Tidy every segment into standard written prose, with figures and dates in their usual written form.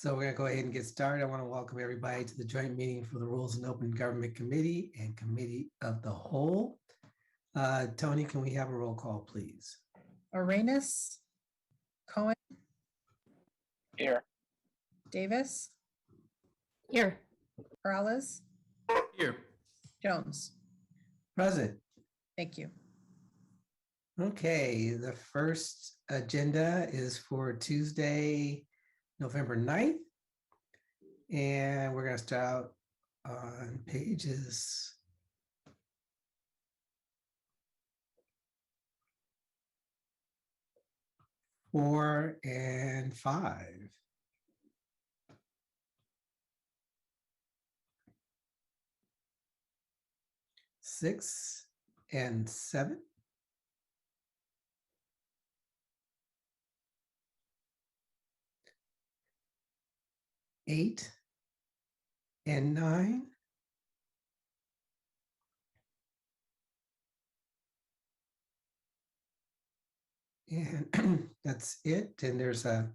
So we're going to go ahead and get started. I want to welcome everybody to the joint meeting for the Rules and Open Government Committee and Committee of the Whole. Tony, can we have a roll call, please? Arenas, Cohen, Here. Davis, Here. Parcel, Here. Jones. Present. Thank you. Okay, the first agenda is for Tuesday, November 9th. And we're going to start out on pages 4 and 5. Six and 7. Eight and 9. And that's it. And there's when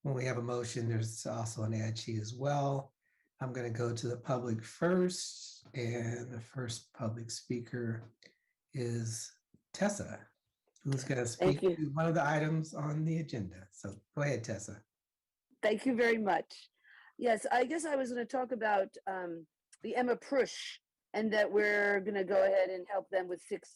we have a motion, there's also an ad sheet as well. I'm going to go to the public first, and the first public speaker is Tessa, who's going to speak to one of the items on the agenda. So go ahead, Tessa. Thank you very much. Yes, I guess I was going to talk about the Emma Prush, and that we're going to go ahead and help them with 6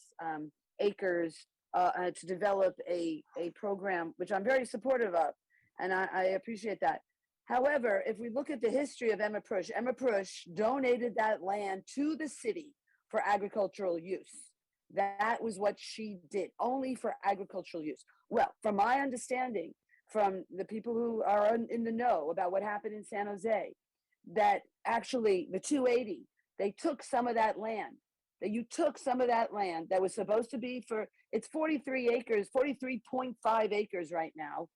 acres to develop a program, which I'm very supportive of, and I appreciate that. However, if we look at the history of Emma Prush donated that land to the city for agricultural use. That was what she did, only for agricultural use. Well, from my understanding, from the people who are in the know about what happened in San Jose, that actually the 280, they took some of that land, that you took some of that land that was supposed to be for, it's 43 acres, 43.5 acres right now.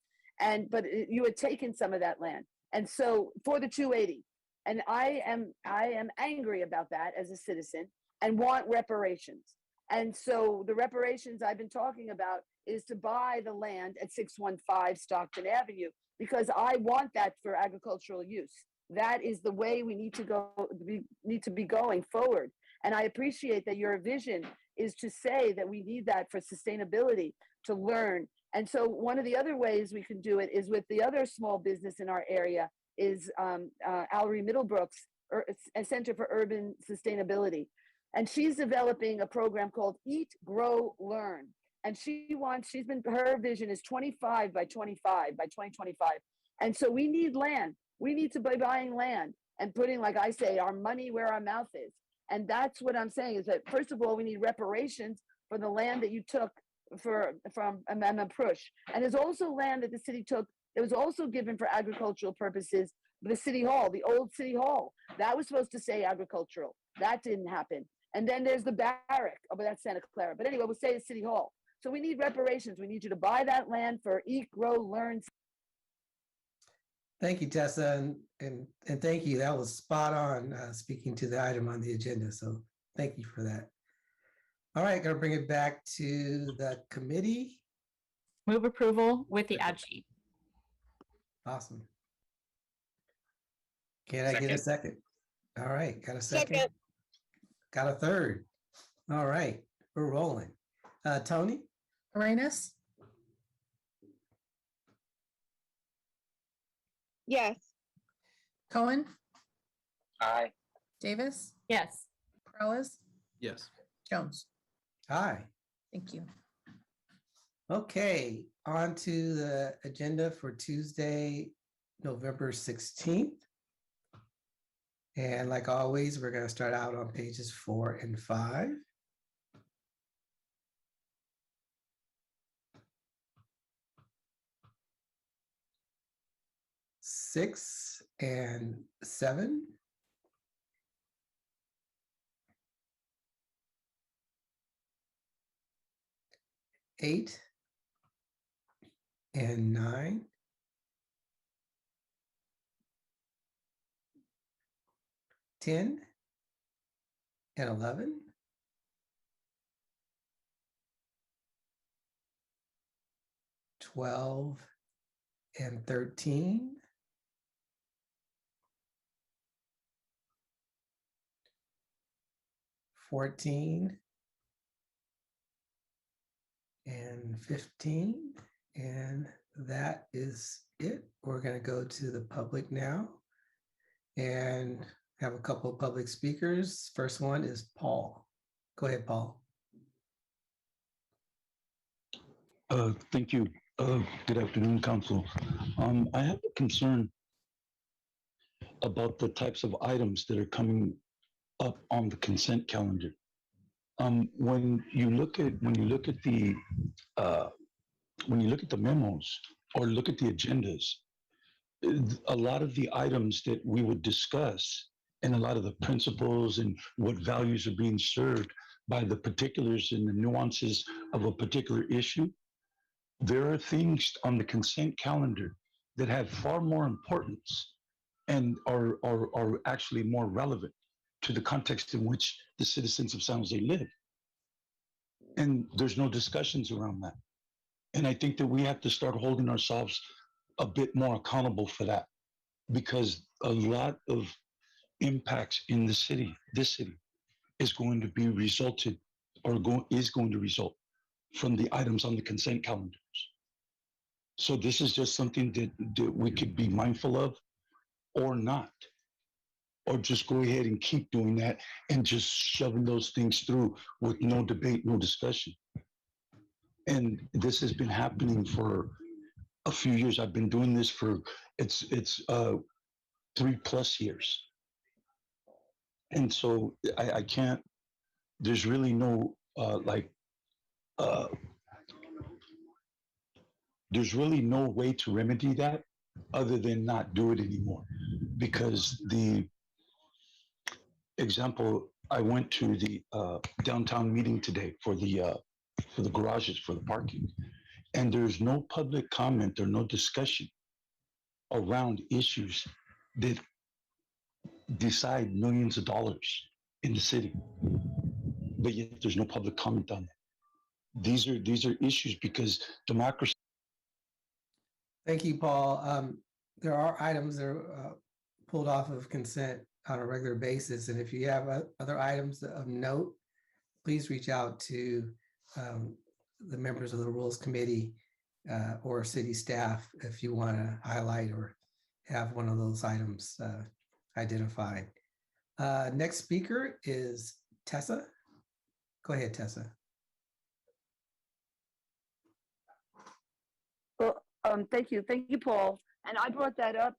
But you had taken some of that land. And so for the 280, and I am angry about that as a citizen and want reparations. And so the reparations I've been talking about is to buy the land at 615 Stockton Avenue, because I want that for agricultural use. That is the way we need to go. We need to be going forward. And I appreciate that your vision is to say that we need that for sustainability, to learn. And so one of the other ways we can do it is with the other small business in our area is Allery Middlebrooks, a Center for Urban Sustainability. And she's developing a program called Eat, Grow, Learn. And her vision is 25 by 25 by 2025. And so we need land. We need to be buying land and putting, like I say, our money where our mouth is. And that's what I'm saying, is that first of all, we need reparations for the land that you took from Emma Prush. And there's also land that the city took that was also given for agricultural purposes. The city hall, the old city hall, that was supposed to say agricultural. That didn't happen. And then there's the barrack, but that's Santa Clara. But anyway, we'll say the city hall. So we need reparations. We need you to buy that land for Eat, Grow, Learn. Thank you, Tessa, and thank you. That was spot on, speaking to the item on the agenda. So thank you for that. All right, going to bring it back to the committee. Move approval with the ad sheet. Awesome. Can I get a second? All right, got a second. Got a third. All right, we're rolling. Tony? Arenas, Yes. Cohen, Aye. Davis, Yes. Parcel, Yes. Jones. Aye. Thank you. Okay, on to the agenda for Tuesday, November 16th. And like always, we're going to start out on pages 4 and 5. Six and 7. Eight and 9. 10 and 11. 12 and 13. 14 and 15. And that is it. We're going to go to the public now and have a couple of public speakers. First one is Paul. Go ahead, Paul. Thank you. Good afternoon, Council. I have a concern about the types of items that are coming up on the consent calendar. When you look at the memos or look at the agendas, a lot of the items that we would discuss and a lot of the principles and what values are being served by the particulars and the nuances of a particular issue, there are things on the consent calendar that have far more importance and are actually more relevant to the context in which the citizens of San Jose live. And there's no discussions around that. And I think that we have to start holding ourselves a bit more accountable for that, because a lot of impacts in this city is going to be resulted is going to result from the items on the consent calendars. So this is just something that we could be mindful of or not, or just go ahead and keep doing that and just shoving those things through with no debate, no discussion. And this has been happening for a few years. I've been doing this for, it's 3+ years. And so I can't, there's really no, there's really no way to remedy that other than not do it anymore. Because the example, I went to the downtown meeting today for the garages, for the parking, and there's no public comment or no discussion around issues that decide millions of dollars in the city, but yet there's no public comment on that. These are issues because democracy. Thank you, Paul. There are items that are pulled off of consent on a regular basis. And if you have other items of note, please reach out to the members of the Rules Committee or city staff if you want to highlight or have one of those items identified. Next speaker is Tessa. Go ahead, Tessa. Well, thank you, Paul. And I brought that up,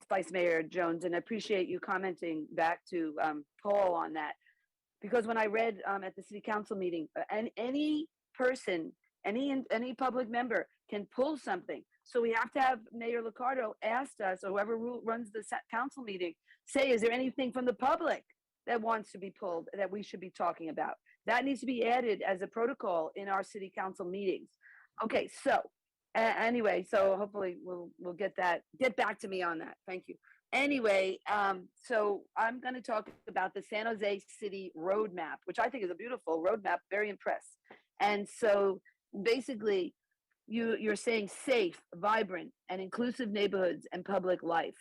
Vice Mayor Jones, and I appreciate you commenting back to Paul on that, because when I read at the City Council meeting, and any person, any public member can pull something. So we have to have Mayor Liccardo ask us, or whoever runs the council meeting, say, is there anything from the public that wants to be pulled that we should be talking about? That needs to be added as a protocol in our City Council meetings. Okay, so anyway, so hopefully we'll get back to me on that. Thank you. Anyway, so I'm going to talk about the San Jose City Roadmap, which I think is a beautiful roadmap. Very impressed. And so basically, you're saying safe, vibrant, and inclusive neighborhoods and public life.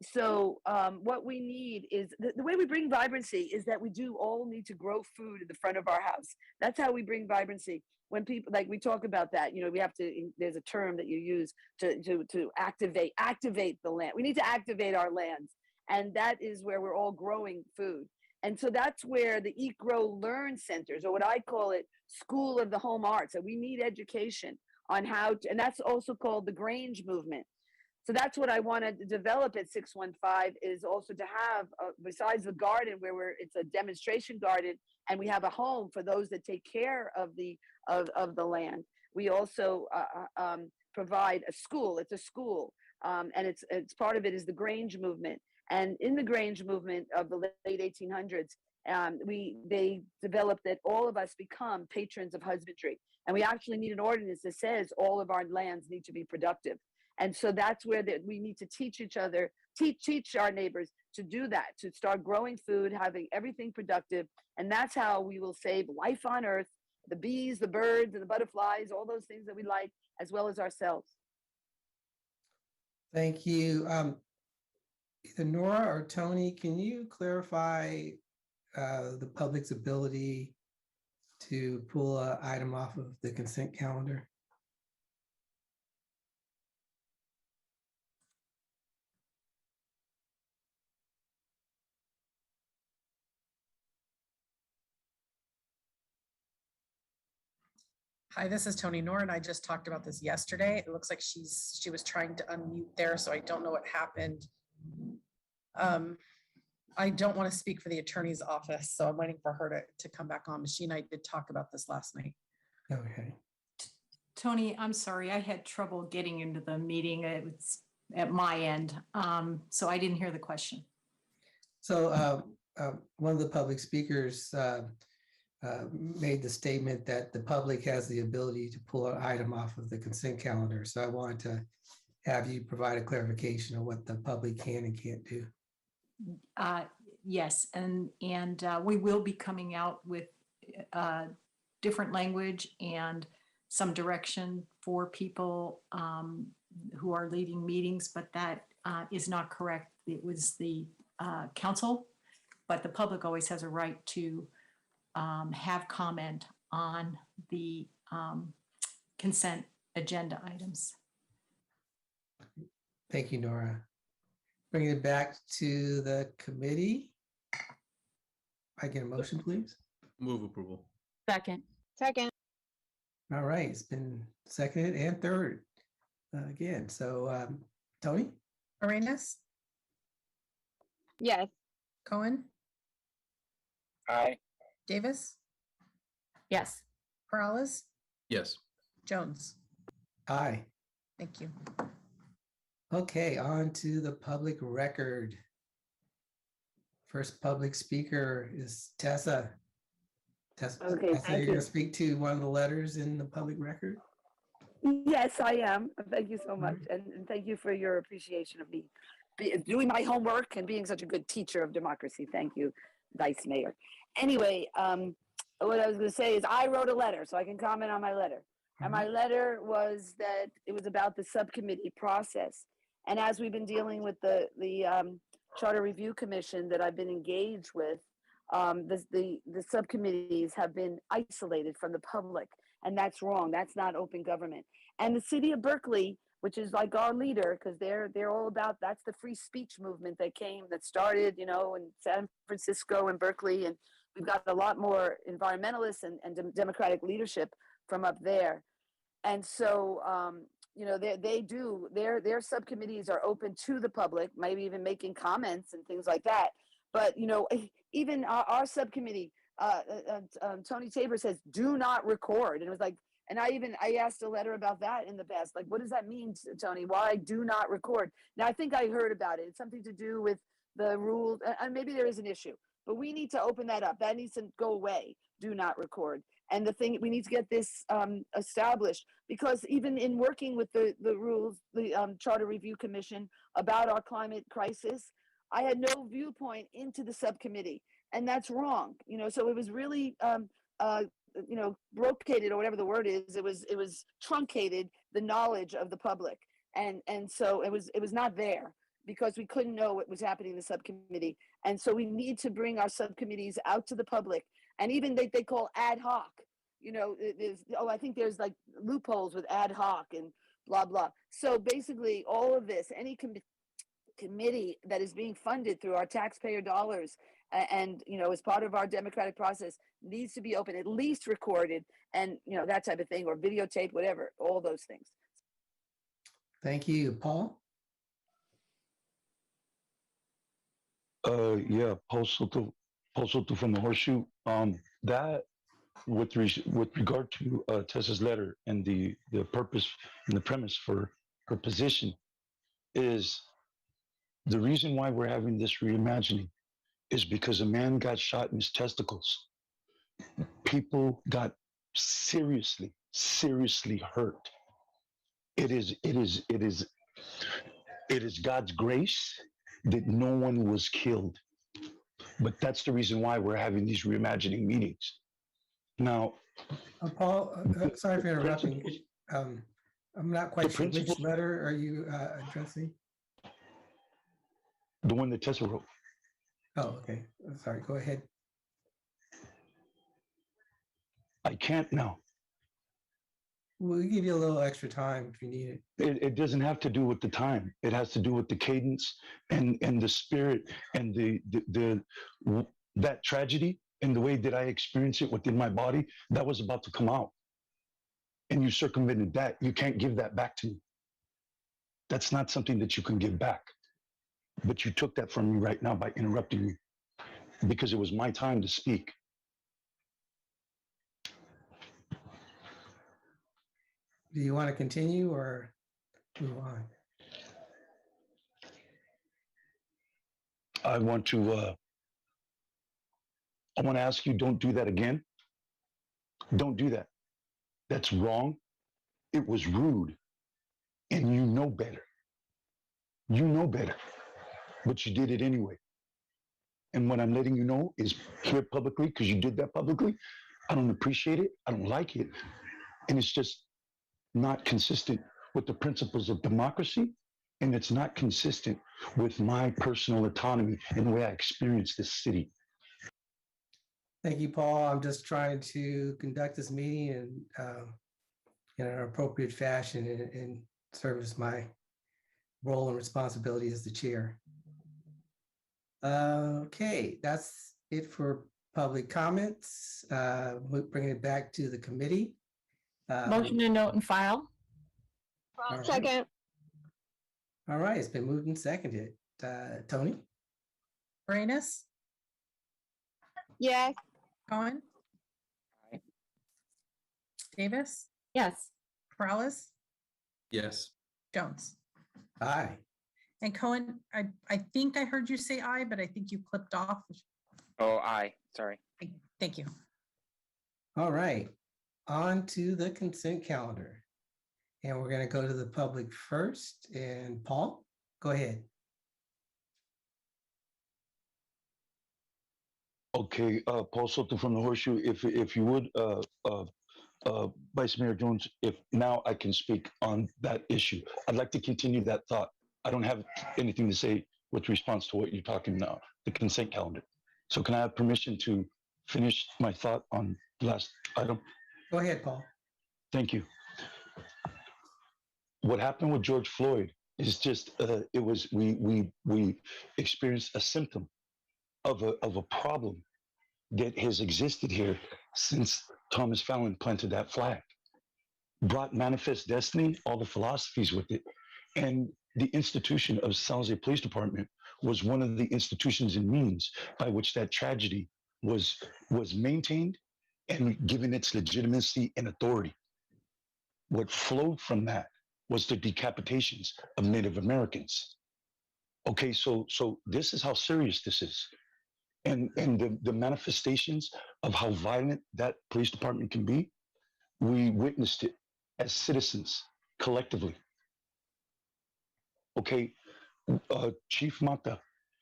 So what we need is the way we bring vibrancy is that we do all need to grow food in the front of our house. That's how we bring vibrancy. When people, like, we talk about that, you know, we have to, there's a term that you use to activate the land. We need to activate our lands. And that is where we're all growing food. And so that's where the Eat, Grow, Learn centers, or what I call it, School of the Home Arts. So we need education on how to, and that's also called the Grange movement. So that's what I want to develop at 615, is also to have, besides the garden where it's a demonstration garden, and we have a home for those that take care of the land. We also provide a school. It's a school, and it's part of it is the Grange movement. And in the Grange movement of the late 1800s, they developed that all of us become patrons of husbandry, and we actually need an ordinance that says all of our lands need to be productive. And so that's where we need to teach each other, teach our neighbors to do that, to start growing food, having everything productive. And that's how we will save life on earth, the bees, the birds, and the butterflies, all those things that we like, as well as ourselves. Thank you. Either Nora or Tony, can you clarify the public's ability to pull an item off of the consent calendar? Hi, this is Tony Norton. I just talked about this yesterday. It looks like she was trying to unmute there, so I don't know what happened. I don't want to speak for the attorney's office, so I'm waiting for her to come back on. She and I did talk about this last night. Okay. Tony, I'm sorry, I had trouble getting into the meeting. It was at my end, so I didn't hear the question. So one of the public speakers made the statement that the public has the ability to pull an item off of the consent calendar. So I wanted to have you provide a clarification of what the public can and can't do. Yes, and we will be coming out with different language and some direction for people who are leading meetings, but that is not correct. It was the council, but the public always has a right to have comment on the consent agenda items. Thank you, Nora. Bringing it back to the committee. I get a motion, please. Move approval. Second. Second. All right, it's been seconded and third again. So Tony? Arenas, Yes. Cohen, Aye. Davis, Yes. Peralez, Yes. Jones. Aye. Thank you. Okay, on to the public record. First public speaker is Tessa. Tessa, Okay, Tessa, thank you're going you. to speak to one of the letters in the public record? Yes, I am. Thank you so much. And thank you for your appreciation of me doing my homework and being such a good teacher of democracy. Thank you, Vice Mayor. Anyway, what I was going to say is I wrote a letter, so I can comment on my letter. And my letter was that it was about the subcommittee process. And as we've been dealing with the Charter Review Commission that I've been engaged with, the subcommittees have been isolated from the public, and that's wrong. That's not open government. And the city of Berkeley, which is like our leader, because they're all about, that's the free speech movement that started, you know, in San Francisco and Berkeley, and we've got a lot more environmentalists and democratic leadership from up there. And so, you know, their subcommittees are open to the public, maybe even making comments and things like that. But, you know, even our subcommittee, Tony Tabor says, do not record. And it was like, and I asked a letter about that in the past. Like, what does that mean, Tony? Why do not record? Now, I think I heard about it. It's something to do with the rules. And maybe there is an issue, but we need to open that up. That needs to go away. Do not record. And the thing, we need to get this established, because even in working with the rules, the Charter Review Commission about our climate crisis, I had no viewpoint into the subcommittee, and that's wrong. You know, so it was really, you know, brocated, or whatever the word is. It was truncated the knowledge of the public, and so it was not there because we couldn't know what was happening in the subcommittee. And so we need to bring our subcommittees out to the public. And even they call ad hoc, you know, I think there's like loopholes with ad hoc and blah, blah. So basically all of this, any committee that is being funded through our taxpayer dollars and, you know, as part of our democratic process needs to be open, at least recorded, and, you know, that type of thing, or videotape, whatever, all those things. Thank you. Paul? Yeah, Postal from the Horseshoe. That with regard to Tessa's letter and the purpose and the premise for her position is the reason why we're having this reimagining is because a man got shot in his testicles. People got seriously hurt. It is God's grace that no one was killed. But that's the reason why we're having these reimagining meetings. Now, Paul, sorry for interrupting. I'm not quite sure which principles- letter are you addressing? the one that Tessa wrote. Oh, okay. Sorry, go ahead. I can't now. We'll give you a little extra time if you need it. It doesn't have to do with the time. It has to do with the cadence and the spirit and that tragedy and the way that I experience it within my body that was about to come out. And you circumvented that. You can't give that back to me. That's not something that you can give back. But you took that from me right now by interrupting me because it was my time to speak. Do you want to continue or move on? I want to ask you, don't do that again. Don't do that. That's wrong. It was rude. And you know better. You know better. But you did it anyway. And what I'm letting you know is here publicly, because you did that publicly. I don't appreciate it. I don't like it. And it's just not consistent with the principles of democracy. And it's not consistent with my personal autonomy and the way I experience this city. Thank you, Paul. I'm just trying to conduct this meeting in an appropriate fashion and service my role and responsibility as the chair. Okay, that's it for public comments. We'll bring it back to the committee. Motion to note and file. All right. Second. All right, it's been moved and seconded. Tony? Morenas, Yes. Cohen, Aye. Davis, Yes. Perales, Yes. Jones. Aye. And Cohen, I think I heard you say aye, but I think you clipped off. Oh, aye. Sorry. Thank you. All right, on to the consent calendar. And we're going to go to the public first. And Paul, go ahead. Okay, Paul Soto from the Horseshoe, if you would, Vice Mayor Jones, if now I can speak on that issue. I'd like to continue that thought. I don't have anything to say with response to what you're talking now, the consent calendar. So can I have permission to finish my thought on the last item? Go ahead, Paul. Thank you. What happened with George Floyd is just, it was, we experienced a symptom of a problem that has existed here since Thomas Fallon planted that flag, brought manifest destiny, all the philosophies with it. And the institution of San Jose Police Department was one of the institutions and means by which that tragedy was maintained and given its legitimacy and authority. What flowed from that was the decapitations of Native Americans. Okay, so this is how serious this is. And the manifestations of how violent that police department can be, we witnessed it as citizens collectively. Okay, Chief Mata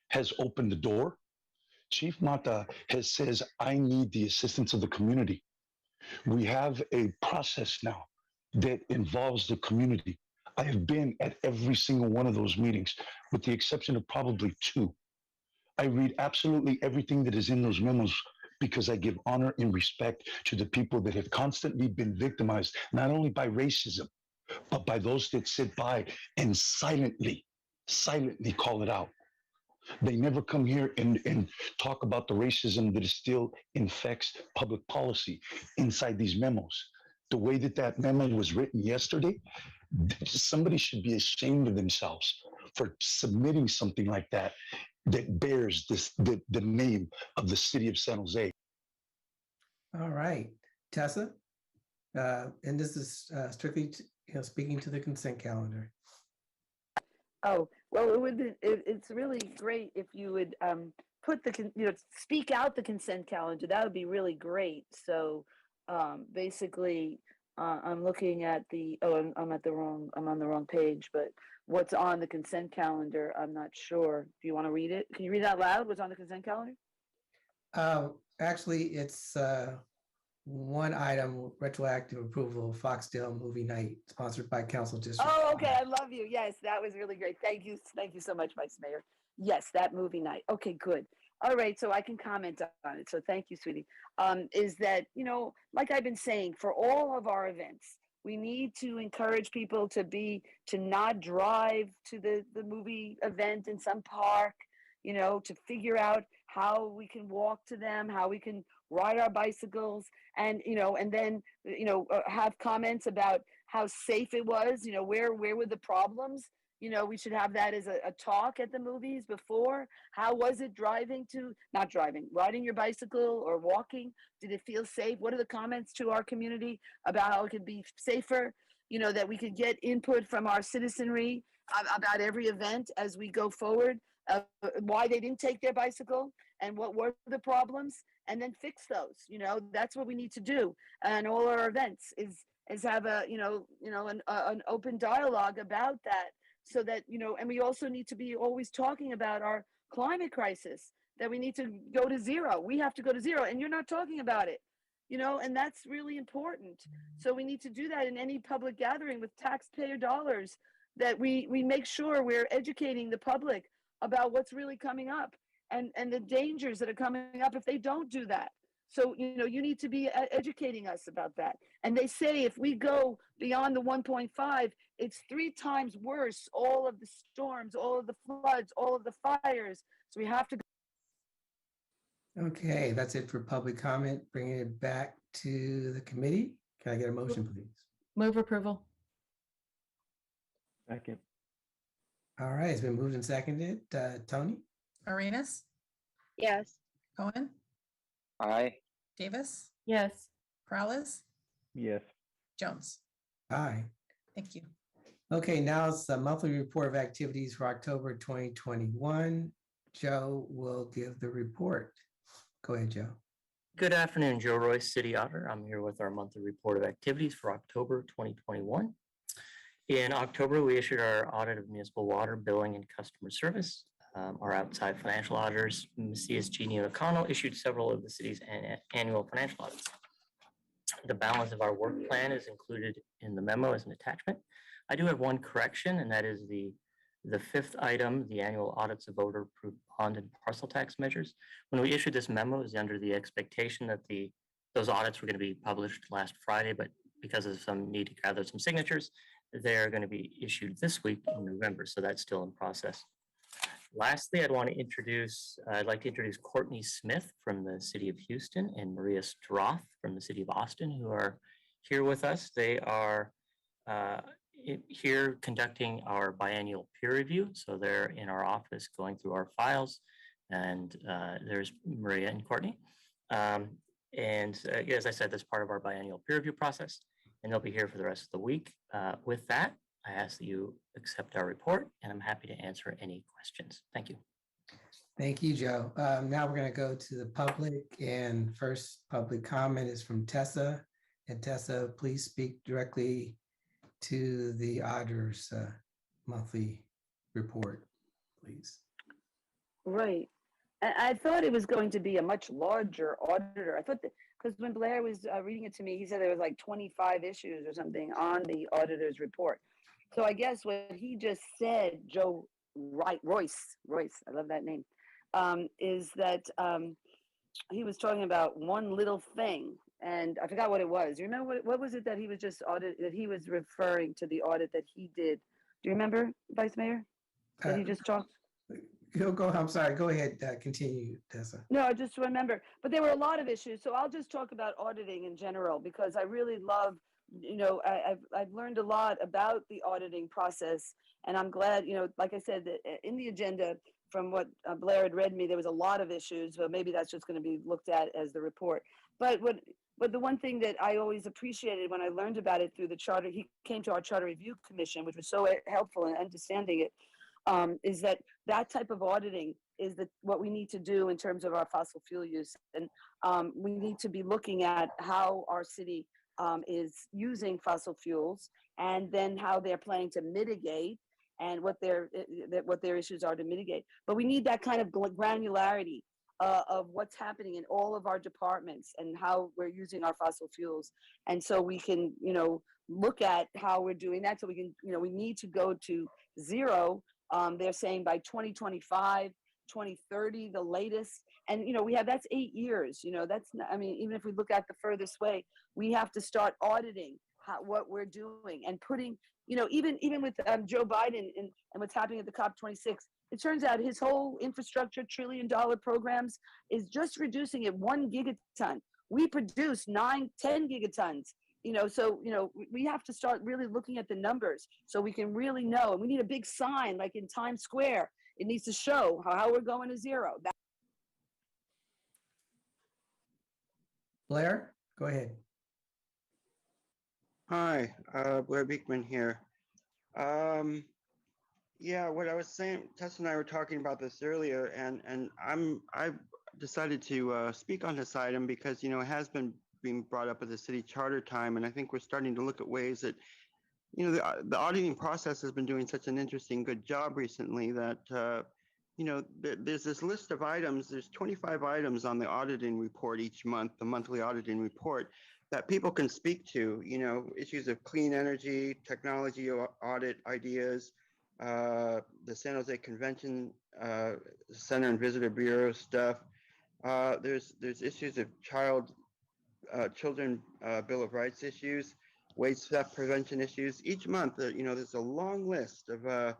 has opened the door. Chief Mata says, I need the assistance of the community. We have a process now that involves the community. I have been at every single one of those meetings, with the exception of probably 2. I read absolutely everything that is in those memos because I give honor and respect to the people that have constantly been victimized, not only by racism, but by those that sit by and silently call it out. They never come here and talk about the racism that still infects public policy inside these memos. The way that memo was written yesterday, somebody should be ashamed of themselves for submitting something like that bears the name of the city of San Jose. All right, Tessa, and this is strictly speaking to the consent calendar. Oh, well, it's really great if you would put speak out the consent calendar. That would be really great. So basically, I'm looking at I'm on the wrong page, but what's on the consent calendar, I'm not sure. Do you want to read it? Can you read it out loud? What's on the consent calendar? Actually, it's one item, retroactive approval of Foxdale Movie Night, sponsored by Council District. Oh, okay. I love you. Yes, that was really great. Thank you. Thank you so much, Vice Mayor. Yes, that movie night. Okay, good. All right, so I can comment on it. So thank you, sweetie. Is that, you know, like I've been saying, for all of our events, we need to encourage people to not drive to the movie event in some park, you know, to figure out how we can walk to them, how we can ride our bicycles, and, you know, and then, you know, have comments about how safe it was, you know, where were the problems? You know, we should have that as a talk at the movies before. How was it not driving, riding your bicycle or walking? Did it feel safe? What are the comments to our community about how it could be safer? You know, that we could get input from our citizenry about every event as we go forward, why they didn't take their bicycle and what were the problems, and then fix those. You know, that's what we need to do. And all our events is have a, an open dialogue about that. So that, you know, and we also need to be always talking about our climate crisis, that we need to go to zero. We have to go to zero, and you're not talking about it, you know, and that's really important. So we need to do that in any public gathering with taxpayer dollars, that we make sure we're educating the public about what's really coming up, and the dangers that are coming up if they don't do that. So, you know, you need to be educating us about that. And they say if we go beyond the 1.5, it's 3 times worse. All of the storms, all of the floods, all of the fires. So we have to. Okay, that's it for public comment. Bringing it back to the committee. Can I get a motion, please? Move approval. Second. All right, it's been moved and seconded. Tony? Arenas, Yes. Cohen, Aye. Davis, Yes. Peralez, Yes. Jones. Aye. Thank you. Okay, now it's the monthly report of activities for October 2021. Joe will give the report. Go ahead, Joe. Good afternoon, Joe Royce, City Auditor. I'm here with our monthly report of activities for October 2021. In October, we issued our audit of municipal water billing and customer service. Our outside financial auditors, CSG Neil O'Connell, issued several of the city's annual financial audits. The balance of our work plan is included in the memo as an attachment. I do have one correction, and that is the 5th item, the annual audits of voter approved bond and parcel tax measures. When we issued this memo, it was under the expectation that those audits were going to be published last Friday, but because of some need to gather some signatures, they're going to be issued this week in November, so that's still in process. Lastly, I'd like to introduce Courtney Smith from the City of Houston and Maria Stroth from the City of Austin, who are here with us. They are here conducting our biennial peer review. So they're in our office going through our files, and there's Maria and Courtney. As I said, that's part of our biennial peer review process, and they'll be here for the rest of the week. With that, I ask that you accept our report, and I'm happy to answer any questions. Thank you. Thank you, Joe. Now we're going to go to the public, and first public comment is from Tessa. And Tessa, please speak directly to the auditor's monthly report, please. Right. And I thought it was going to be a much larger auditor. I thought that, because when Blair was reading it to me, he said there was like 25 issues or something on the auditor's report. So I guess what he just said, Joe Royce, I love that name, is that he was talking about one little thing, and I forgot what it was. You remember what was it that he was just that he was referring to the audit that he did? Do you remember, Vice Mayor, that he just talked? I'm sorry, go ahead, continue, Tessa. No, I just remember, but there were a lot of issues. So I'll just talk about auditing in general, because I really love, you know, I've learned a lot about the auditing process, and I'm glad, you know, like I said, that in the agenda, from what Blair had read me, there was a lot of issues, but maybe that's just going to be looked at as the report. But the one thing that I always appreciated when I learned about it through the charter, he came to our Charter Review Commission, which was so helpful in understanding it, is that type of auditing is what we need to do in terms of our fossil fuel use. And we need to be looking at how our city is using fossil fuels, and then how they're planning to mitigate, and what their issues are to mitigate. But we need that kind of granularity of what's happening in all of our departments and how we're using our fossil fuels. And so we can, you know, look at how we're doing that. So we can, you know, we need to go to zero. They're saying by 2025, 2030, the latest. And, we have, that's 8 years, that's not, I mean, even if we look at the furthest way, we have to start auditing what we're doing and putting, even with Joe Biden and what's happening at the COP26, it turns out his whole infrastructure $1 trillion programs is just reducing it 1 gigaton. We produce 9, 10 gigatons. So we have to start really looking at the numbers so we can really know. And we need a big sign like in Times Square. It needs to show how we're going to zero. Blair, go ahead. Hi, Blair Beekman here. Yeah, what I was saying, Tess and I were talking about this earlier, and I've decided to speak on this item because it has been being brought up at the city charter time, and I think we're starting to look at ways that the auditing process has been doing such an interesting, good job recently that there's this list of items. There's 25 items on the auditing report each month, the monthly auditing report, that people can speak to, issues of clean energy, technology audit ideas, the San Jose Convention Center and Visitor Bureau stuff. There's issues of children Bill of Rights issues, waste theft prevention issues. Each month, there's a long list of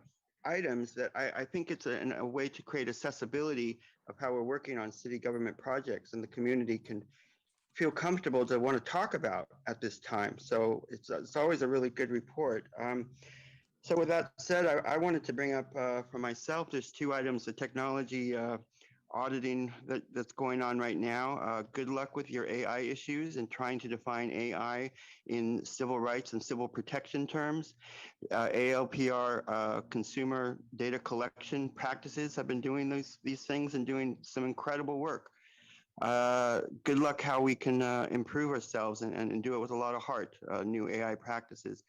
items that I think it's a way to create accessibility of how we're working on city government projects, and the community can feel comfortable to want to talk about at this time. So it's always a really good report. So with that said, I wanted to bring up for myself, there's 2 items, the technology auditing that's going on right now. Good luck with your AI issues and trying to define AI in civil rights and civil protection terms. ALPR consumer data collection practices have been doing these things and doing some incredible work. Good luck how we can improve ourselves and do it with a lot of heart, new AI practices.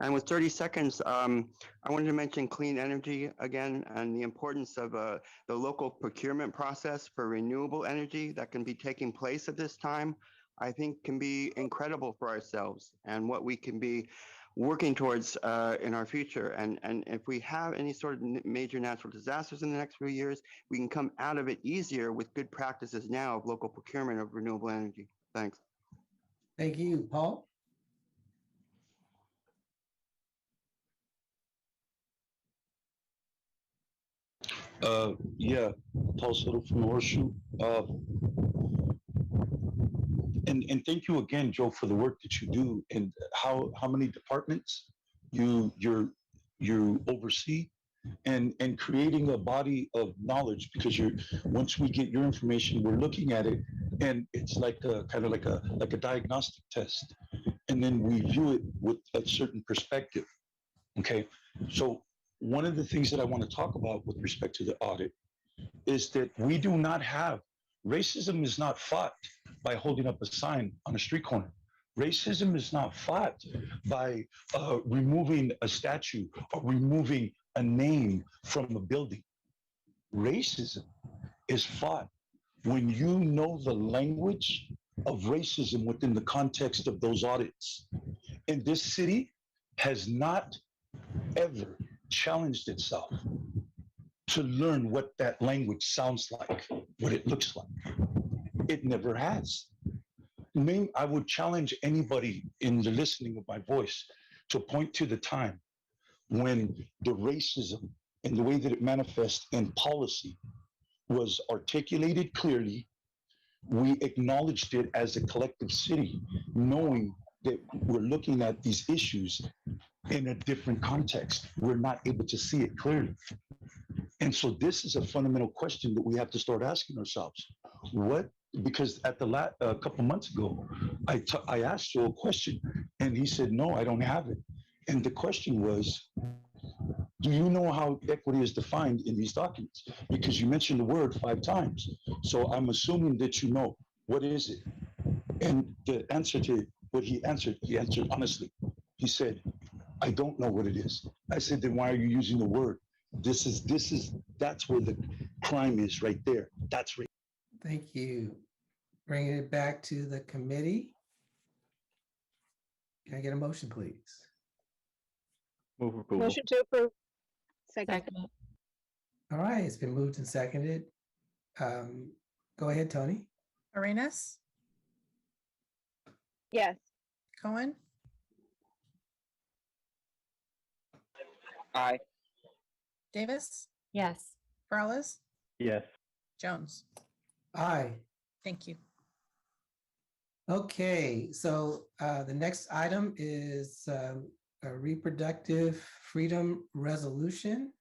And with 30 seconds, I wanted to mention clean energy again and the importance of the local procurement process for renewable energy that can be taking place at this time, I think can be incredible for ourselves and what we can be working towards in our future. And if we have any sort of major natural disasters in the next few years, we can come out of it easier with good practices now of local procurement of renewable energy. Thanks. Thank you, Paul. Yeah, Paul Soto from Horseshoe. And thank you again, Joe, for the work that you do and how many departments you oversee and creating a body of knowledge, because once we get your information, we're looking at it and it's like a kind of like a diagnostic test, and then we view it with a certain perspective. Okay, so one of the things that I want to talk about with respect to the audit is that we do not have, racism is not fought by holding up a sign on a street corner. Racism is not fought by removing a statue or removing a name from a building. Racism is fought when you know the language of racism within the context of those audits. And this city has not ever challenged itself to learn what that language sounds like, what it looks like. It never has. I would challenge anybody in the listening of my voice to point to the time when the racism and the way that it manifests in policy was articulated clearly. We acknowledged it as a collective city, knowing that we're looking at these issues in a different context. We're not able to see it clearly. And so this is a fundamental question that we have to start asking ourselves. Because at a couple months ago, I asked Joe a question and he said, no, I don't have it. And the question was, do you know how equity is defined in these documents? Because you mentioned the word 5 times. So I'm assuming that you know. What is it? And the answer to what he answered honestly. He said, I don't know what it is. I said, then why are you using the word? That's where the crime is right there. That's right. Thank you. Bringing it back to the committee. Can I get a motion, please? Move approval. Motion to approve. Second. All right, it's been moved and seconded. Go ahead, Tony. Arenas, Yes. Cohen, Aye. Davis, Yes. Peralez, Yes. Jones. Aye. Thank you. Okay, so the next item is a reproductive freedom resolution.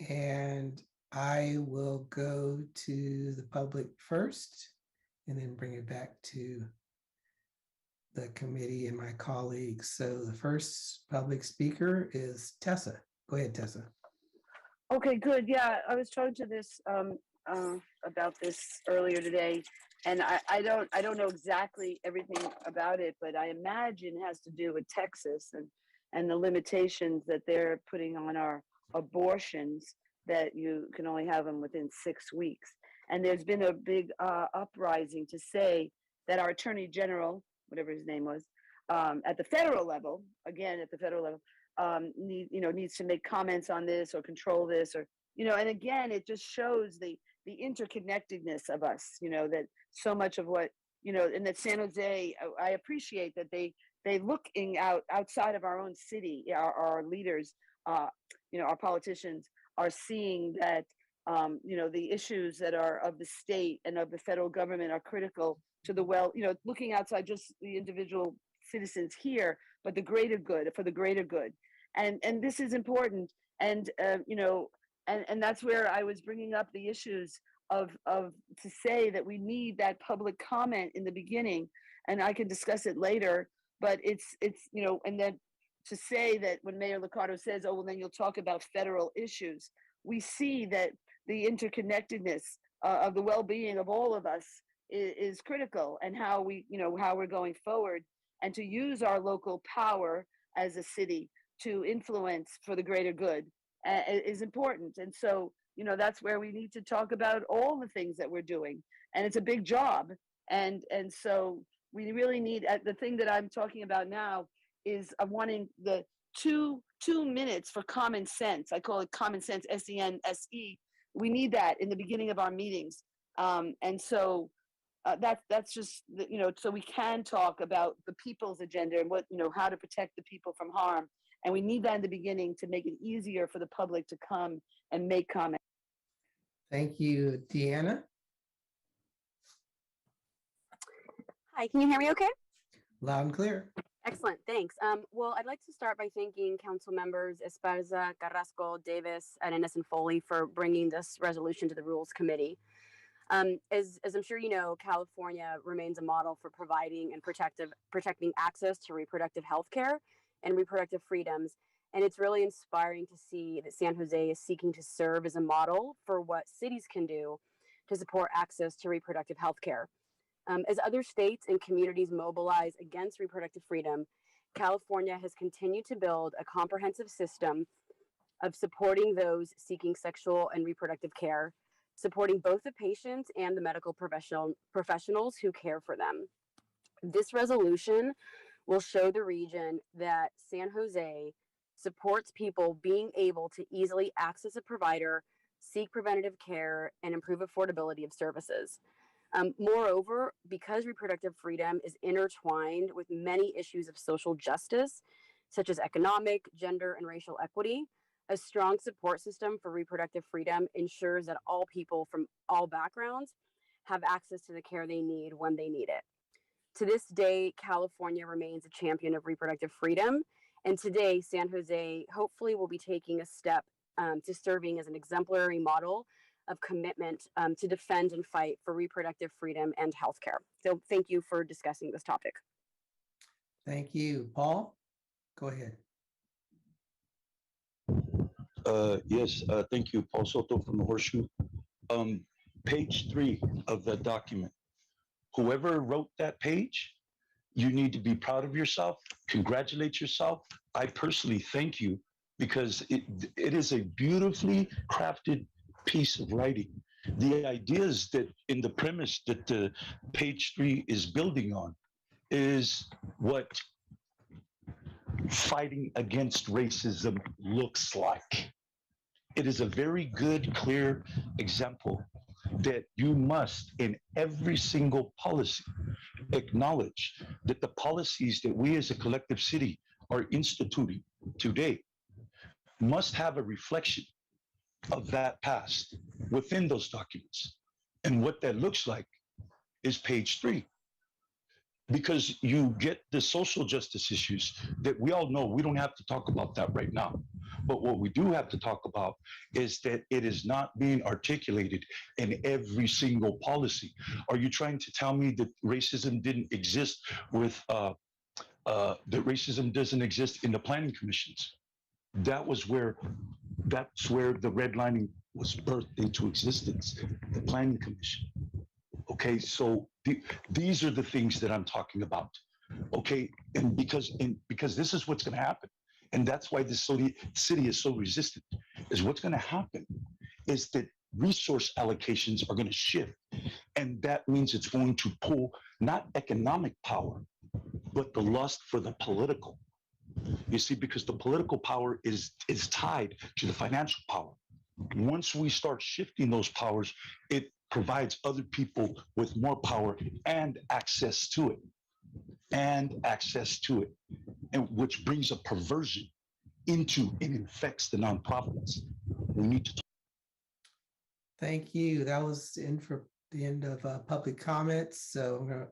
And I will go to the public first and then bring it back to the committee and my colleagues. So the first public speaker is Tessa. Go ahead, Tessa. Okay, good. Yeah, I was talking to this about this earlier today, and I don't know exactly everything about it, but I imagine it has to do with Texas and the limitations that they're putting on our abortions, that you can only have them within 6 weeks. And there's been a big uprising to say that our Attorney General, whatever his name was, at the federal level, again at the federal level, needs to make comments on this or control this, or and again it just shows the interconnectedness of us, that so much of what and that San Jose, I appreciate that they looking outside of our own city, our leaders, our politicians are seeing that the issues that are of the state and of the federal government are critical to the looking outside just the individual citizens here, but the greater good, for the greater good. And this is important. And, and that's where I was bringing up the issues of to say that we need that public comment in the beginning, and I can discuss it later, but it's and then to say that when Mayor Liccardo says, oh, well, then you'll talk about federal issues, we see that the interconnectedness of the well-being of all of us is critical, and how we're going forward, and to use our local power as a city to influence for the greater good is important. And so, that's where we need to talk about all the things that we're doing. And it's a big job. And so we really need, the thing that I'm talking about now is I'm wanting the two minutes for common sense. I call it common sense, SENSE. We need that in the beginning of our meetings. And so that's just, so we can talk about the people's agenda and what, how to protect the people from harm. And we need that in the beginning to make it easier for the public to come and make comments. Thank you, Deanna. Hi, can you hear me okay? Loud and clear. Excellent, thanks. Well, I'd like to start by thanking council members Esparza, Carrasco, Davis, Arenas, and Foley for bringing this resolution to the Rules Committee. As I'm sure you know, California remains a model for providing and protecting access to reproductive health care and reproductive freedoms. And it's really inspiring to see that San Jose is seeking to serve as a model for what cities can do to support access to reproductive health care. As other states and communities mobilize against reproductive freedom, California has continued to build a comprehensive system of supporting those seeking sexual and reproductive care, supporting both the patients and the medical professionals who care for them. This resolution will show the region that San Jose supports people being able to easily access a provider, seek preventative care, and improve affordability of services. Moreover, because reproductive freedom is intertwined with many issues of social justice, such as economic, gender, and racial equity, a strong support system for reproductive freedom ensures that all people from all backgrounds have access to the care they need when they need it. To this day, California remains a champion of reproductive freedom, and today, San Jose hopefully will be taking a step to serving as an exemplary model of commitment to defend and fight for reproductive freedom and healthcare. So thank you for discussing this topic. Thank you. Paul, go ahead. Yes, thank you, Paul Soto from the Horseshoe. Page 3 of the document. Whoever wrote that page, you need to be proud of yourself, congratulate yourself. I personally thank you, because it is a beautifully crafted piece of writing. The ideas that in the premise that the page 3 is building on is what fighting against racism looks like. It is a very good, clear example that you must, in every single policy, acknowledge that the policies that we as a collective city are instituting today must have a reflection of that past within those documents. And what that looks like is page 3. Because you get the social justice issues that we all know we don't have to talk about that right now. But what we do have to talk about is that it is not being articulated in every single policy. Are you trying to tell me that racism didn't exist with, that racism doesn't exist in the planning commissions? That's where the redlining was birthed into existence, the planning commission. Okay, so these are the things that I'm talking about. Okay, and because this is what's going to happen, and that's why the city is so resistant. Is what's going to happen is that resource allocations are going to shift, and that means it's going to pull not economic power, but the lust for the political. You see, because the political power is tied to the financial power. Once we start shifting those powers, it provides other people with more power and access to it, and which brings a perversion into and infects the nonprofits. We need to. Thank you. That was the end of public comments. So I'm gonna,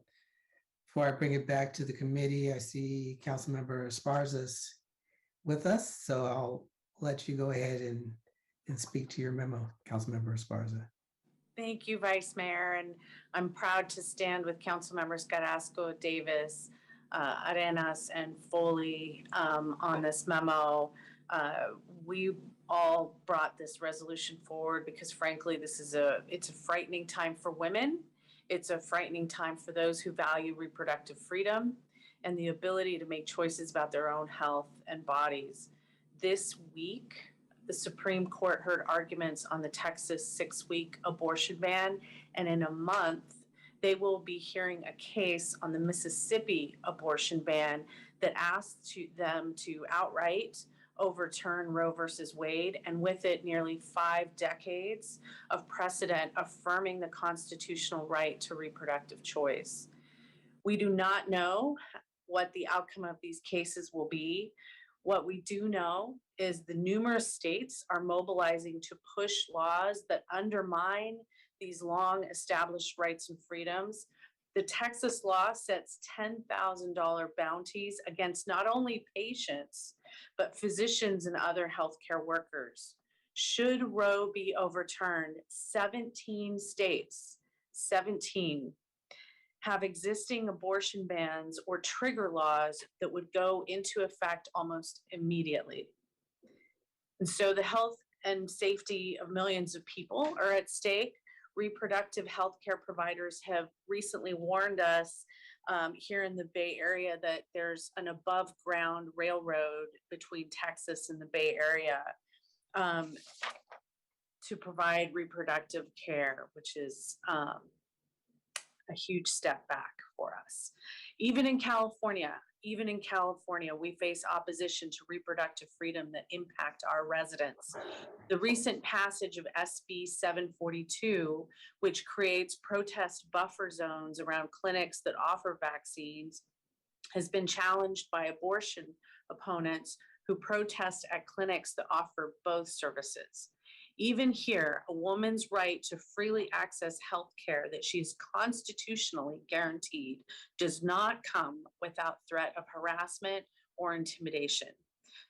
before I bring it back to the committee, I see Councilmember Esparza's with us, so I'll let you go ahead and speak to your memo, Councilmember Esparza. Thank you, Vice Mayor, and I'm proud to stand with Council Members Carrasco, Davis, Arenas, and Foley on this memo. We all brought this resolution forward because, frankly, it's a frightening time for women. It's a frightening time for those who value reproductive freedom and the ability to make choices about their own health and bodies. This week, the Supreme Court heard arguments on the Texas 6-week abortion ban, and in a month, they will be hearing a case on the Mississippi abortion ban that asks them to outright overturn Roe versus Wade, and with it, nearly 5 decades of precedent affirming the constitutional right to reproductive choice. We do not know what the outcome of these cases will be. What we do know is the numerous states are mobilizing to push laws that undermine these long established rights and freedoms. The Texas law sets $10,000 bounties against not only patients, but physicians and other healthcare workers. Should Roe be overturned, 17 states, 17, have existing abortion bans or trigger laws that would go into effect almost immediately. And so the health and safety of millions of people are at stake. Reproductive healthcare providers have recently warned us here in the Bay Area that there's an above ground railroad between Texas and the Bay Area to provide reproductive care, which is a huge step back for us. Even in California, we face opposition to reproductive freedom that impact our residents. The recent passage of SB 742, which creates protest buffer zones around clinics that offer vaccines, has been challenged by abortion opponents who protest at clinics that offer both services. Even here, a woman's right to freely access health care that she's constitutionally guaranteed does not come without threat of harassment or intimidation.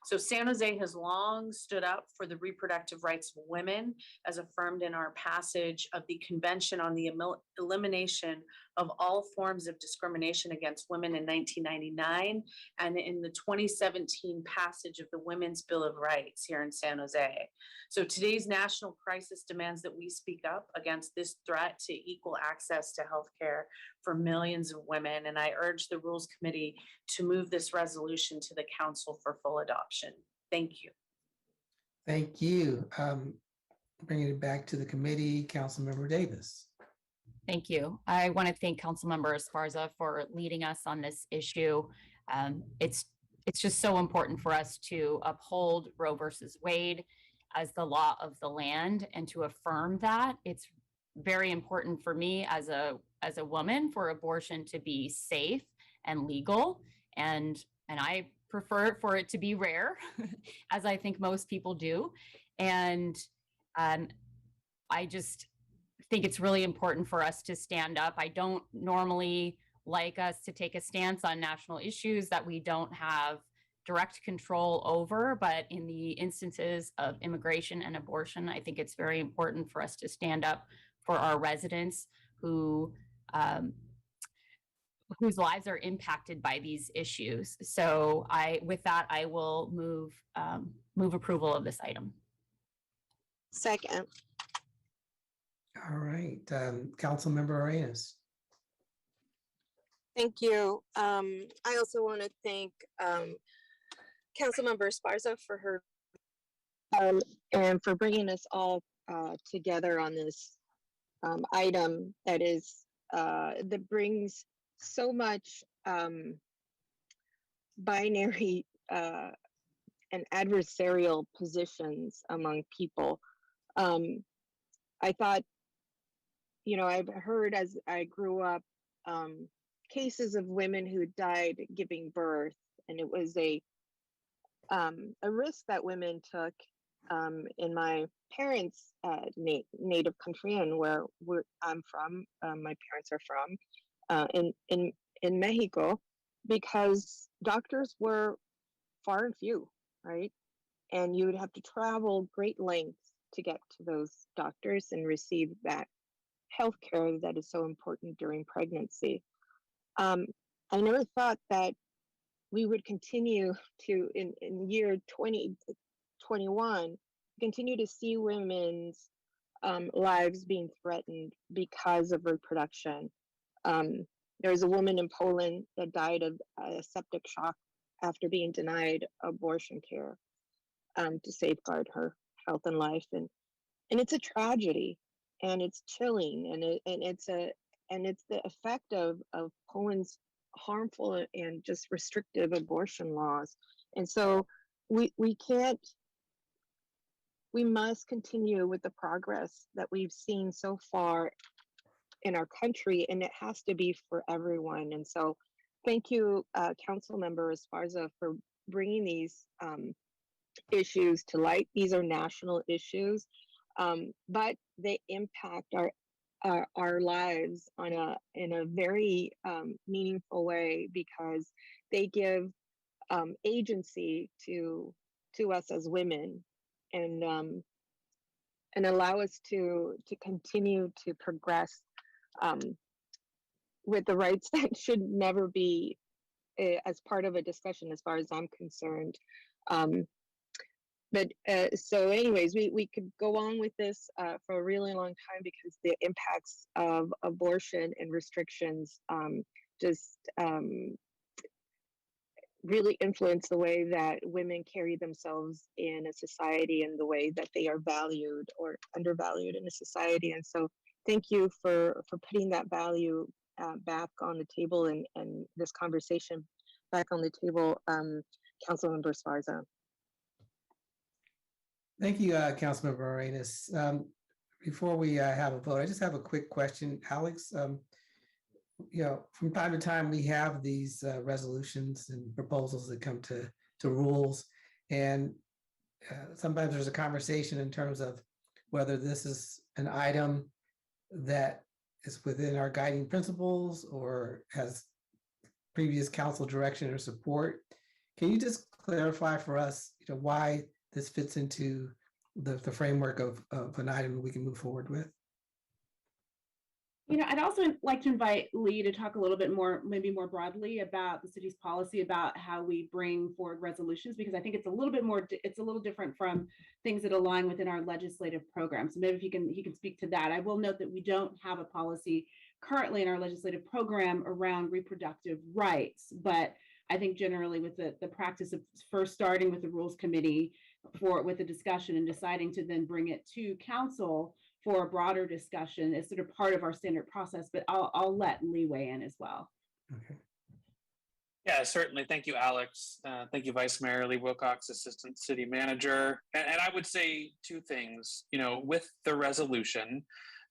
So San Jose has long stood up for the reproductive rights of women, as affirmed in our passage of the Convention on the Elimination of All Forms of Discrimination Against Women in 1999, and in the 2017 passage of the Women's Bill of Rights here in San Jose. So today's national crisis demands that we speak up against this threat to equal access to healthcare for millions of women. And I urge the Rules Committee to move this resolution to the Council for full adoption. Thank you. Thank you. Bringing it back to the committee, Councilmember Davis. Thank you. I want to thank Councilmember Esparza for leading us on this issue. It's just so important for us to uphold Roe versus Wade as the law of the land and to affirm that. It's very important for me as a woman for abortion to be safe and legal, and I prefer for it to be rare, as I think most people do. And I just think it's really important for us to stand up. I don't normally like us to take a stance on national issues that we don't have direct control over, but in the instances of immigration and abortion, I think it's very important for us to stand up for our residents who whose lives are impacted by these issues. So with that, I will move approval of this item. Second. All right, Councilmember Arenas. Thank you. I also want to thank Councilmember Esparza for her and for bringing us all together on this item that brings so much binary and adversarial positions among people. I thought, I've heard as I grew up cases of women who died giving birth, and it was a risk that women took in my parents' native country and where I'm from. My parents are from in Mexico, because doctors were far and few, right? And you would have to travel great lengths to get to those doctors and receive that health care that is so important during pregnancy. I never thought that we would continue to, in year 2021, continue to see women's lives being threatened because of reproduction. There was a woman in Poland that died of septic shock after being denied abortion care to safeguard her health and life, and it's a tragedy, and it's chilling, and it's the effect of Poland's harmful and just restrictive abortion laws. And so we must continue with the progress that we've seen so far in our country, and it has to be for everyone. And so thank you, Councilmember Esparza, for bringing these issues to light. These are national issues, but they impact our lives in a very meaningful way, because they give agency to us as women, and allow us to continue to progress with the rights that should never be as part of a discussion, as far as I'm concerned. But so anyways, we could go on with this for a really long time, because the impacts of abortion and restrictions just really influence the way that women carry themselves in a society, and the way that they are valued or undervalued in a society. And so thank you for putting that value back on the table, and this conversation back on the table, Councilmember Esparza. Thank you, Councilmember Arenas. Before we have a vote, I just have a quick question. Alex, from time to time, we have these resolutions and proposals that come to rules. And sometimes there's a conversation in terms of whether this is an item that is within our guiding principles or has previous council direction or support. Can you just clarify for us, why this fits into the framework of an item we can move forward with? I'd also like to invite Lee to talk a little bit more, maybe more broadly, about the city's policy about how we bring forward resolutions, because I think it's a little bit more, it's a little different from things that align within our legislative program. So maybe if he can speak to that. I will note that we don't have a policy currently in our legislative program around reproductive rights, but I think generally with the practice of first starting with the Rules Committee with the discussion and deciding to then bring it to council for a broader discussion is sort of part of our standard process, but I'll let Lee weigh in as well. Okay. Yeah, certainly. Thank you, Alex. Thank you, Vice Mayor Lee Wilcox, Assistant City Manager. And I would say two things, with the resolution,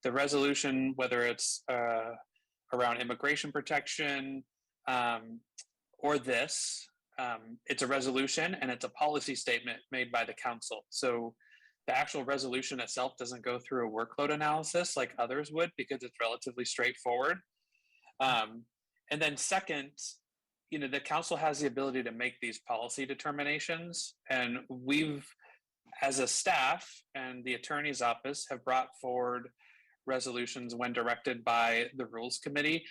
the resolution, whether it's around immigration protection or this, it's a resolution and it's a policy statement made by the council. So the actual resolution itself doesn't go through a workload analysis like others would because it's relatively straightforward. And then second, the council has the ability to make these policy determinations. And we've, as a staff and the attorney's office, have brought forward resolutions when directed by the rules committee.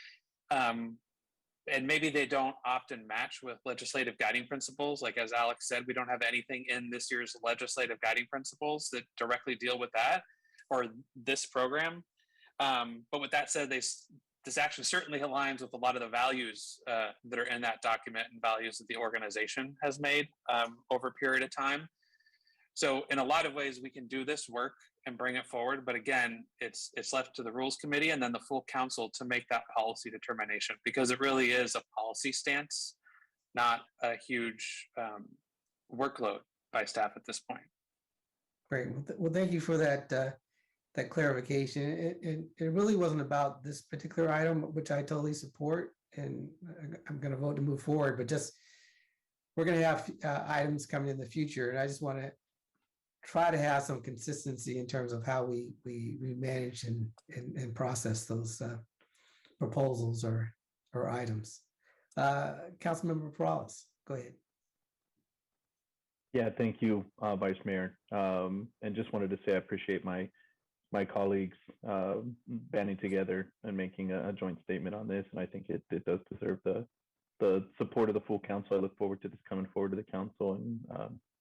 And maybe they don't often match with legislative guiding principles. Like as Alex said, we don't have anything in this year's legislative guiding principles that directly deal with that or this program. But with that said, this action certainly aligns with a lot of the values that are in that document and values that the organization has made over a period of time. So in a lot of ways, we can do this work and bring it forward. But again, it's left to the rules committee and then the full council to make that policy determination, because it really is a policy stance, not a huge workload by staff at this point. Great. Well, thank you for that that clarification. It really wasn't about this particular item, which I totally support, and I'm going to vote to move forward. But just we're going to have items coming in the future, and I just want to try to have some consistency in terms of how we manage and process those proposals or items. Councilmember Perales, go ahead. Yeah, thank you, Vice Mayor. And just wanted to say I appreciate my colleagues banding together and making a joint statement on this. And I think it does deserve the support of the full council. I look forward to this coming forward to the council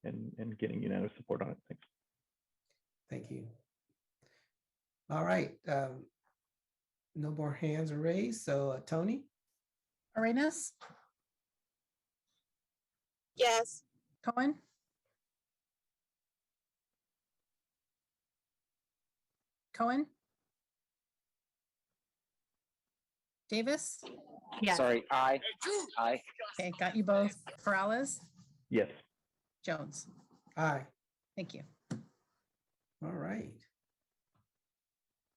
and getting unanimous support on it. Thanks. Thank you. All right. No more hands are raised. So Tony? Arenas? Yes. Cohen? Cohen? Davis? Yes. Sorry, aye. Aye. Okay, got you both. Perales? Yes. Jones? Aye. Thank you. All right.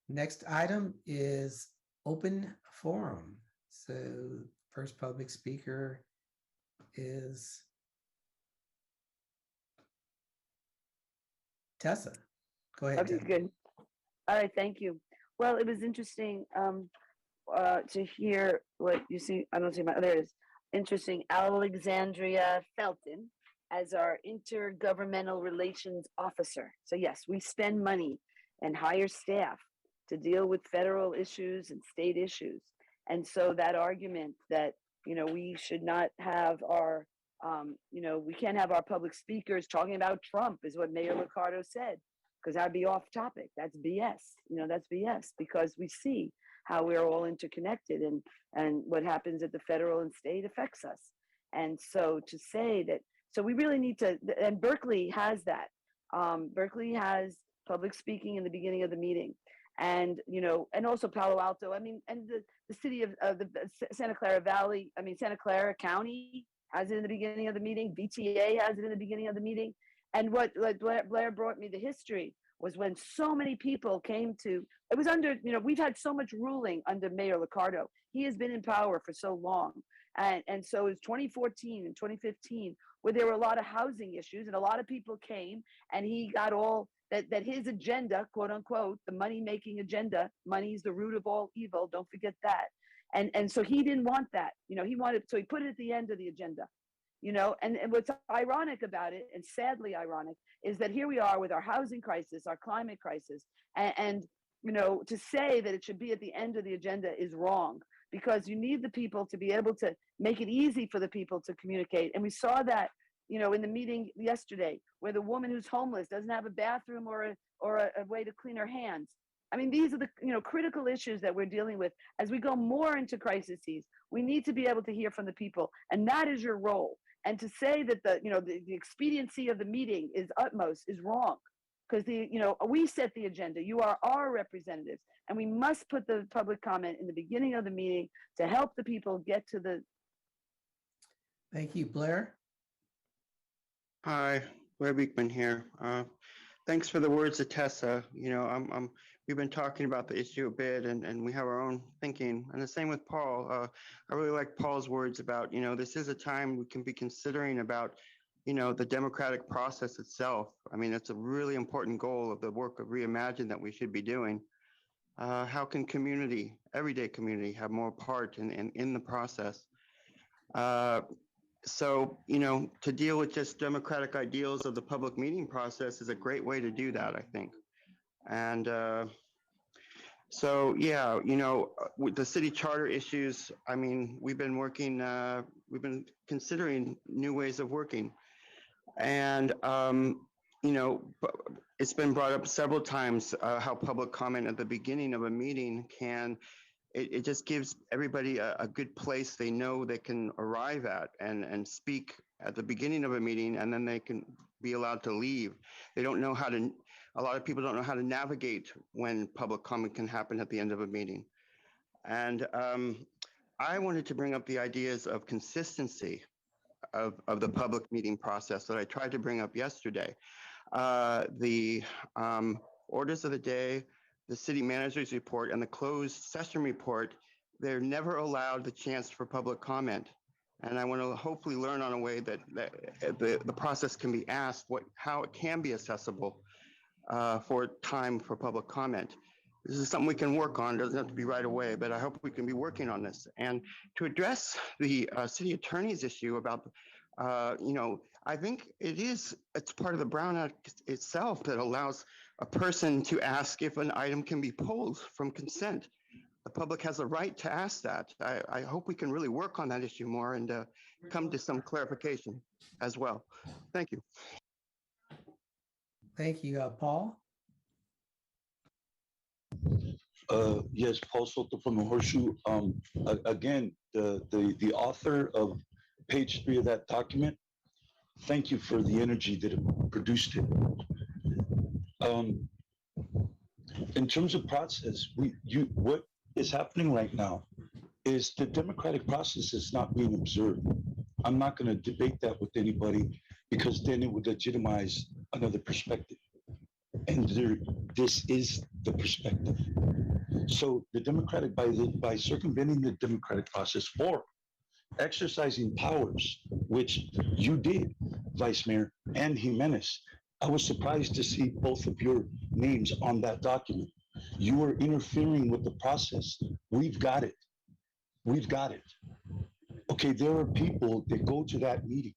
Next item is open forum. So first public speaker is Tessa. Go ahead. Okay, Tessa. good. All right, thank you. Well, it was interesting to hear what you see. I don't see my, there it is. Interesting. Alexandria Felton as our intergovernmental relations officer. So yes, we spend money and hire staff to deal with federal issues and state issues. And so that argument that, we should not have our, we can't have our public speakers talking about Trump is what Mayor Liccardo said, because that'd be off topic. That's BS. That's BS, because we see how we're all interconnected and what happens at the federal and state affects us. And so to say that, so we really need to, and Berkeley has that. Berkeley has public speaking in the beginning of the meeting. And, and also Palo Alto, and the city of the Santa Clara Valley, Santa Clara County has it in the beginning of the meeting. VTA has it in the beginning of the meeting. And what Blair brought me the history was when so many people came to, it was under, we've had so much ruling under Mayor Liccardo. He has been in power for so long. And so it was 2014 and 2015 where there were a lot of housing issues and a lot of people came and he got all that his agenda, quote unquote, the money-making agenda, money is the root of all evil, don't forget that. And so he didn't want that, he wanted, so he put it at the end of the agenda. And what's ironic about it, and sadly ironic, is that here we are with our housing crisis, our climate crisis, and to say that it should be at the end of the agenda is wrong, because you need the people to be able to make it easy for the people to communicate. And we saw that, in the meeting yesterday, where the woman who's homeless doesn't have a bathroom or a way to clean her hands. These are the critical issues that we're dealing with. As we go more into crises, we need to be able to hear from the people, and that is your role. And to say that the expediency of the meeting is utmost is wrong, because we set the agenda. You are our representatives, and we must put the public comment in the beginning of the meeting to help the people get to the. Thank you, Blair. Hi, Blair Beekman here. Thanks for the words of Tessa. I'm we've been talking about the issue a bit, and we have our own thinking. And the same with Paul. I really like Paul's words about, this is a time we can be considering about, the democratic process itself. I mean, it's a really important goal of the work of Reimagine that we should be doing. How can community, everyday community, have more part in the process? So, to deal with just democratic ideals of the public meeting process is a great way to do that, I think. And so, yeah, with the city charter issues, I mean, we've been considering new ways of working. And, it's been brought up several times how public comment at the beginning of a meeting it just gives everybody a good place they know they can arrive at and speak at the beginning of a meeting, and then they can be allowed to leave. They don't know a lot of people don't know how to navigate when public comment can happen at the end of a meeting. And I wanted to bring up the ideas of consistency of the public meeting process that I tried to bring up yesterday. The orders of the day, the city manager's report, and the closed session report, they're never allowed the chance for public comment. And I want to hopefully learn on a way that the process can be asked how it can be accessible for time for public comment. This is something we can work on. It doesn't have to be right away, but I hope we can be working on this. And to address the city attorney's issue about, I think it's part of the Brown Act itself that allows a person to ask if an item can be pulled from consent. The public has a right to ask that. I hope we can really work on that issue more and come to some clarification as well. Thank you. Thank you, Paul. Yes, Paul Soto from the Horseshoe. Again, the author of page 3 of that document, thank you for the energy that produced it. In terms of process, what is happening right now is the democratic process is not being observed. I'm not going to debate that with anybody because then it would legitimize another perspective. And this is the perspective. So the democratic, by circumventing the democratic process or exercising powers, which you did, Vice Mayor and Jimenez, I was surprised to see both of your names on that document. You are interfering with the process. We've got it. We've got it. Okay, there are people that go to that meeting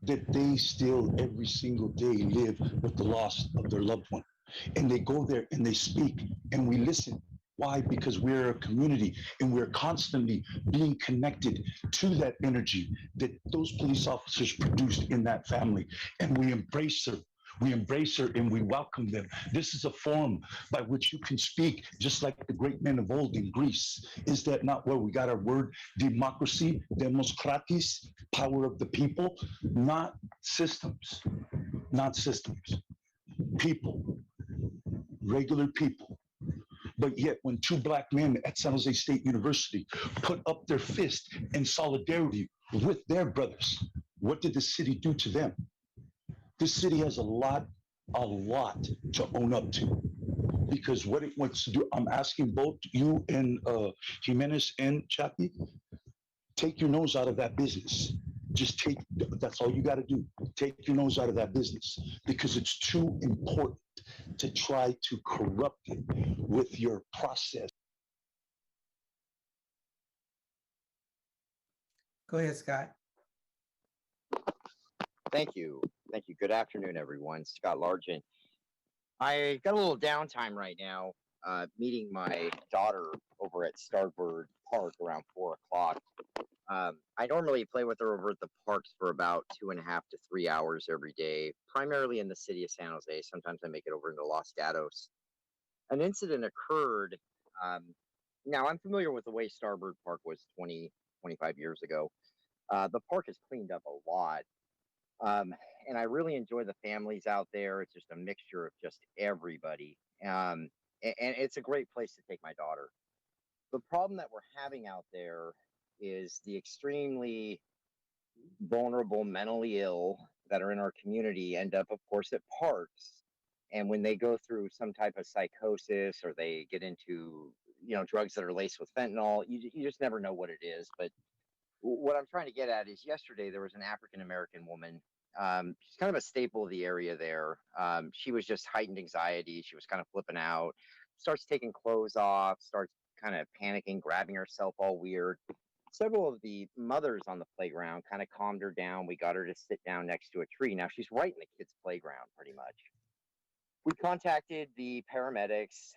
that they still every single day live with the loss of their loved one. And they go there and they speak and we listen. Why? Because we're a community and we're constantly being connected to that energy that those police officers produced in that family. And we embrace her. We embrace her and we welcome them. This is a forum by which you can speak, just like the great men of old in Greece. Is that not where we got our word? Democracy, demokratis, power of the people, not systems, not systems. People, regular people. But yet when two black men at San Jose State University put up their fist in solidarity with their brothers, what did the city do to them? This city has a lot to own up to. Because what it wants to do, I'm asking both you and Jimenez and Chappie, take your nose out of that business. Just that's all you got to do. Take your nose out of that business because it's too important to try to corrupt it with your process. Go ahead, Scott. Thank you. Thank you. Good afternoon, everyone. Scott Largent. I got a little downtime right now, meeting my daughter over at Starboard Park around 4 o'clock. I normally play with her over at the parks for about 2.5 to 3 hours every day, primarily in the city of San Jose. Sometimes I make it over into Los Gatos. An incident occurred. Now, I'm familiar with the way Starboard Park was 25 years ago. The park has cleaned up a lot. And I really enjoy the families out there. It's just a mixture of just everybody. And it's a great place to take my daughter. The problem that we're having out there is the extremely vulnerable, mentally ill that are in our community end up, of course, at parks. And when they go through some type of psychosis or they get into, drugs that are laced with fentanyl, you just never know what it is. But what I'm trying to get at is yesterday there was an African American woman. She's kind of a staple of the area there. She was just heightened anxiety. She was kind of flipping out, starts taking clothes off, starts kind of panicking, grabbing herself all weird. Several of the mothers on the playground kind of calmed her down. We got her to sit down next to a tree. Now she's right in the kids' playground pretty much. We contacted the paramedics.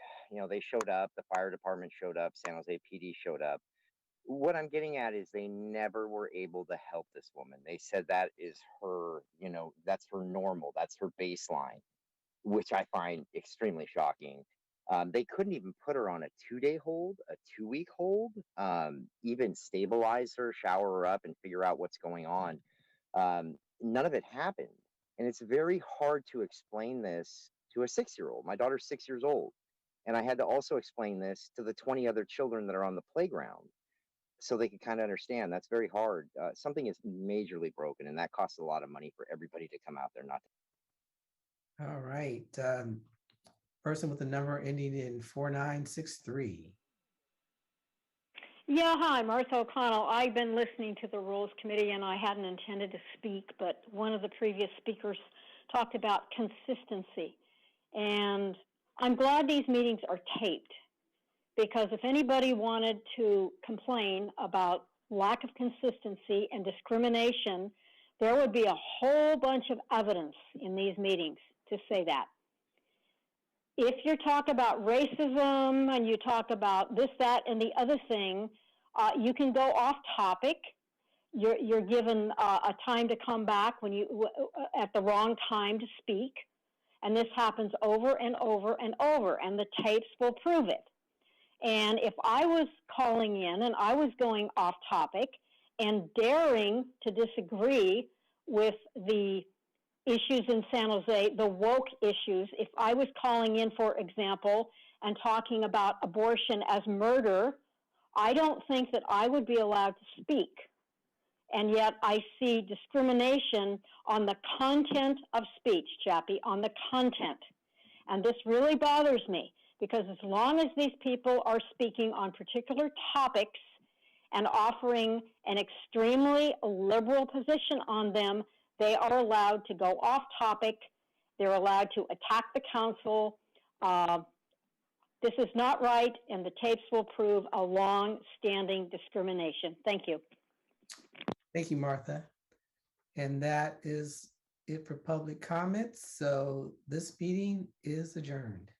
They showed up. The fire department showed up. San Jose PD showed up. What I'm getting at is they never were able to help this woman. They said that is her, that's her normal. That's her baseline, which I find extremely shocking. They couldn't even put her on a 2-day hold, a 2-week hold, even stabilize her, shower her up, and figure out what's going on. None of it happened. And it's very hard to explain this to a 6-year-old. My daughter's 6 years old. And I had to also explain this to the 20 other children that are on the playground so they could kind of understand. That's very hard. Something is majorly broken, and that costs a lot of money for everybody to come out there. All right. Person with the number ending in 4963. Yeah, hi, Martha O'Connell. I've been listening to the Rules Committee, and I hadn't intended to speak, but one of the previous speakers talked about consistency. And I'm glad these meetings are taped, because if anybody wanted to complain about lack of consistency and discrimination, there would be a whole bunch of evidence in these meetings to say that. If you talk about racism and you talk about this, that, and the other thing, you can go off topic. You're given a time to come back when you at the wrong time to speak, and this happens over and over and over, and the tapes will prove it. And if I was calling in and I was going off topic and daring to disagree with the issues in San Jose, the woke issues, if I was calling in, for example, and talking about abortion as murder, I don't think that I would be allowed to speak. And yet I see discrimination on the content of speech, Chappie, on the content. And this really bothers me, because as long as these people are speaking on particular topics and offering an extremely liberal position on them, they are allowed to go off topic. They're allowed to attack the council. This is not right, and the tapes will prove a long-standing discrimination. Thank you. Thank you, Martha. And that is it for public comments. So this meeting is adjourned.